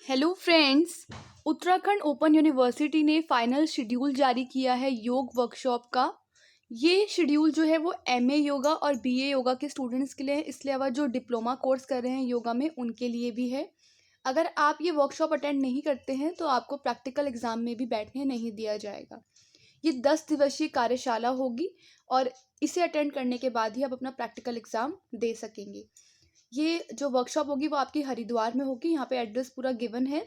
Hello friends. Uttarakhand open university ने final schedule जारी किया है योग वर्कशॉप का। ये शेड्यूल जो है वो एमए योगा और बीए योगा के स्टूडेंट्स के लिए है, इसके अलावा जो डिप्लोमा कोर्स कर रहे हैं योगा में उनके लिए भी है। अगर आप ये वर्कशॉप अटेंड नहीं करते हैं तो आपको प्रैक्टिकल एग्जाम में भी बैठने नहीं दिया जाएगा। ये 10 दिवसीय कार्यशाला होगी और इसे अटेंड करने के बाद ही आप अपना प्रैक्टिकल एग्जाम दे सकेंगे। ये जो वर्कशॉप होगी वो आपकी हरिद्वार में होगी। यहाँ पे एड्रेस पूरा गिवन है।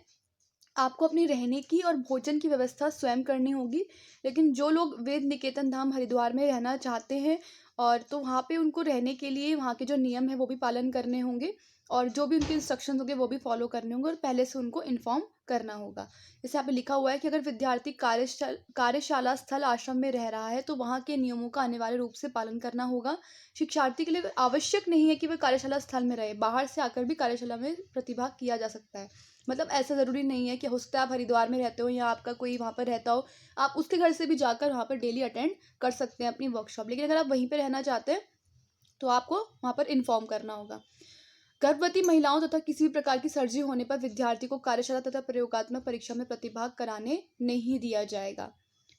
आपको अपनी रहने की और भोजन की व्यवस्था स्वयं करनी होगी, लेकिन जो लोग वेद निकेतन धाम हरिद्वार में रहना चाहते हैं और तो वहाँ पे उनको रहने के लिए वहाँ के जो नियम है वो भी पालन करने होंगे और जो भी उनके इंस्ट्रक्शंस होंगे वो भी फॉलो करने होंगे और पहले से उनको इन्फॉर्म करना होगा। जैसे यहाँ पे लिखा हुआ है कि अगर विद्यार्थी कार्यशाला स्थल आश्रम में रह रहा है तो वहाँ के नियमों का अनिवार्य रूप से पालन करना होगा। शिक्षार्थी के लिए आवश्यक नहीं है कि वह कार्यशाला स्थल में रहे, बाहर से आकर भी कार्यशाला में प्रतिभाग किया जा सकता है। मतलब ऐसा ज़रूरी नहीं है कि हो सकता है आप हरिद्वार में रहते हो या आपका कोई वहाँ पर रहता हो, आप उसके घर से भी जाकर वहाँ पर डेली अटेंड कर सकते हैं अपनी वर्कशॉप। लेकिन अगर आप वहीं पर रहना चाहते हैं तो आपको वहाँ पर इन्फॉर्म करना होगा। गर्भवती महिलाओं तथा किसी भी प्रकार की सर्जरी होने पर विद्यार्थी को कार्यशाला तथा प्रयोगात्मक परीक्षा में प्रतिभाग कराने नहीं दिया जाएगा।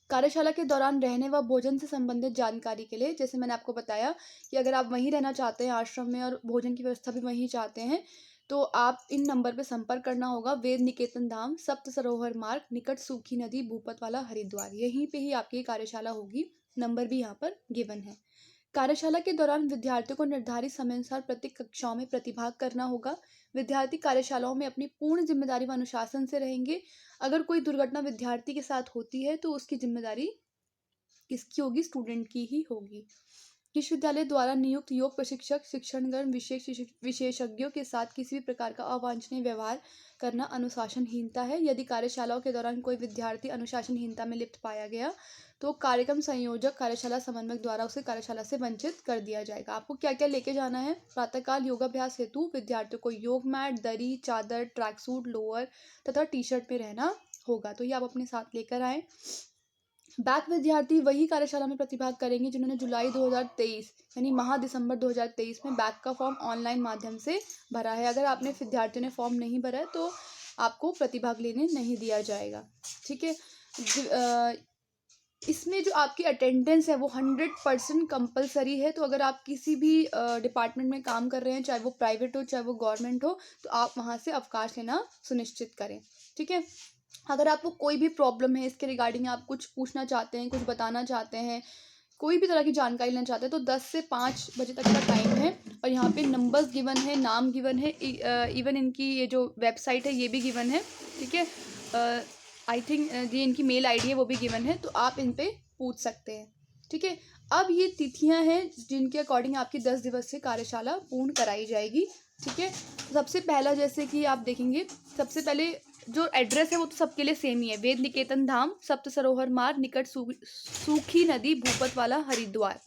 कार्यशाला के दौरान रहने व भोजन से संबंधित जानकारी के लिए जैसे मैंने आपको बताया कि अगर आप वहीं रहना चाहते हैं आश्रम में और भोजन की व्यवस्था भी वहीं चाहते हैं तो आप इन नंबर पर संपर्क करना होगा। वेद निकेतन धाम, सप्त सरोवर मार्ग, निकट सूखी नदी, भूपतवाला, हरिद्वार, यहीं पे ही आपकी कार्यशाला होगी। नंबर भी यहाँ पर गिवन है। कार्यशाला के दौरान विद्यार्थियों को निर्धारित समयानुसार प्रत्येक कक्षाओं में प्रतिभाग करना होगा। विद्यार्थी कार्यशालाओं में अपनी पूर्ण जिम्मेदारी व अनुशासन से रहेंगे। अगर कोई दुर्घटना विद्यार्थी के साथ होती है तो उसकी जिम्मेदारी किसकी होगी? स्टूडेंट की ही होगी। विश्वविद्यालय द्वारा नियुक्त योग प्रशिक्षक शिक्षणगण विशेषज्ञों के साथ किसी भी प्रकार का अवांछनीय व्यवहार करना अनुशासनहीनता है। यदि कार्यशालाओं के दौरान कोई विद्यार्थी अनुशासनहीनता में लिप्त पाया गया तो कार्यक्रम संयोजक कार्यशाला समन्वयक द्वारा उसे कार्यशाला से वंचित कर दिया जाएगा। आपको क्या क्या लेके जाना है? प्रातःकाल योगाभ्यास हेतु विद्यार्थियों को योग मैट, दरी, चादर, ट्रैक सूट, लोअर तथा टी शर्ट में रहना होगा, तो ये आप अपने साथ लेकर आएँ। बैक विद्यार्थी वही कार्यशाला में प्रतिभाग करेंगे जिन्होंने जुलाई 2023 यानी माह दिसंबर 2023 में बैक का फॉर्म ऑनलाइन माध्यम से भरा है। अगर आपने विद्यार्थियों ने फॉर्म नहीं भरा है तो आपको प्रतिभाग लेने नहीं दिया जाएगा। ठीक है। इसमें जो आपकी अटेंडेंस है वो 100% कंपलसरी है। तो अगर आप किसी भी डिपार्टमेंट में काम कर रहे हैं, चाहे वो प्राइवेट हो चाहे वो गवर्नमेंट हो, तो आप वहाँ से अवकाश लेना सुनिश्चित करें। ठीक है। अगर आपको कोई भी प्रॉब्लम है इसके रिगार्डिंग, आप कुछ पूछना चाहते हैं, कुछ बताना चाहते हैं, कोई भी तरह की जानकारी लेना चाहते हैं तो 10 से 5 बजे तक का टाइम है और यहाँ पे नंबर्स गिवन है, नाम गिवन है, इवन इनकी ये जो वेबसाइट है ये भी गिवन है। ठीक है। आई थिंक ये इनकी मेल आईडी है वो भी गिवन है, तो आप इन पे पूछ सकते हैं। ठीक है। अब ये तिथियां हैं जिनके अकॉर्डिंग आपकी 10 दिवसीय कार्यशाला पूर्ण कराई जाएगी। ठीक है। सबसे पहला जैसे कि आप देखेंगे, सबसे पहले जो एड्रेस है वो तो सबके लिए सेम ही है। वेद निकेतन धाम, सप्त सरोवर मार्ग, निकट सूखी नदी, भूपतवाला, हरिद्वार।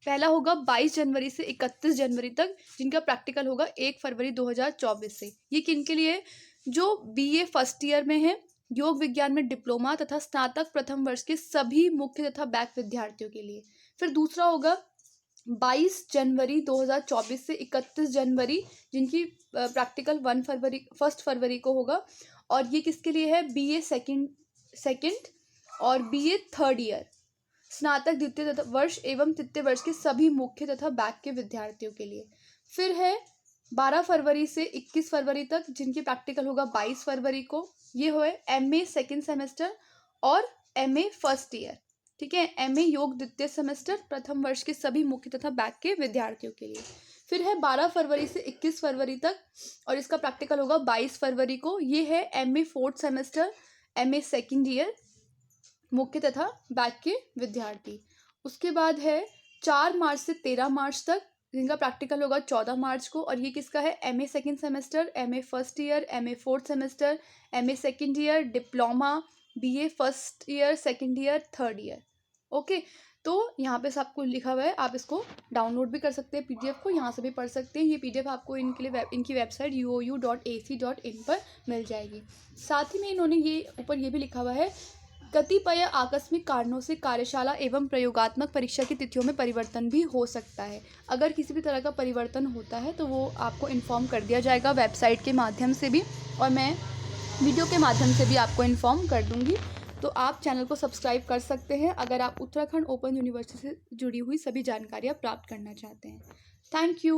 पहला होगा 22 जनवरी से 31 जनवरी तक, जिनका प्रैक्टिकल होगा 1 फरवरी 2024 से। ये किन के लिए? जो बीए फर्स्ट ईयर में है, योग विज्ञान में डिप्लोमा तथा स्नातक प्रथम वर्ष के सभी मुख्य तथा बैक विद्यार्थियों के लिए। फिर दूसरा होगा 22 जनवरी 2024 से 31 जनवरी, जिनकी प्रैक्टिकल 1 फरवरी को होगा। और ये किसके लिए है? बीए सेकंड और बीए थर्ड ईयर, स्नातक द्वितीय वर्ष एवं तृतीय वर्ष के सभी मुख्य तथा बैक के विद्यार्थियों के लिए। फिर है 12 फरवरी से 21 फरवरी तक, जिनकी प्रैक्टिकल होगा 22 फरवरी को। ये हुए एमए सेकेंड सेमेस्टर और एमए फर्स्ट ईयर। ठीक है। एमए योग द्वितीय सेमेस्टर प्रथम वर्ष के सभी मुख्य तथा बैक के विद्यार्थियों के लिए। फिर है 12 फरवरी से 21 फरवरी तक और इसका प्रैक्टिकल होगा 22 फरवरी को। ये है MA fourth semester, MA second year, मुख्य तथा बैक के विद्यार्थी। उसके बाद है 4 मार्च से 13 मार्च तक, जिनका प्रैक्टिकल होगा 14 मार्च को। और ये किसका है? MA second semester, MA first year, MA fourth semester, MA second year, diploma, BA first year, second year, third year. Okay. तो यहाँ पे सबको लिखा हुआ है, आप इसको डाउनलोड भी कर सकते हैं, पीडीएफ को यहाँ से भी पढ़ सकते हैं। ये पीडीएफ आपको इनकी वेबसाइट uou.ac.in पर मिल जाएगी। साथ ही में इन्होंने ये ऊपर ये भी लिखा हुआ है, कतिपय आकस्मिक कारणों से कार्यशाला एवं प्रयोगात्मक परीक्षा की तिथियों में परिवर्तन भी हो सकता है। अगर किसी भी तरह का परिवर्तन होता है तो वो आपको इन्फॉर्म कर दिया जाएगा वेबसाइट के माध्यम से भी। और मैं वीडियो के माध्यम से भी आपको इन्फॉर्म कर दूँगी। तो आप चैनल को सब्सक्राइब कर सकते हैं अगर आप उत्तराखंड ओपन यूनिवर्सिटी से जुड़ी हुई सभी जानकारियाँ प्राप्त करना चाहते हैं। Thank you.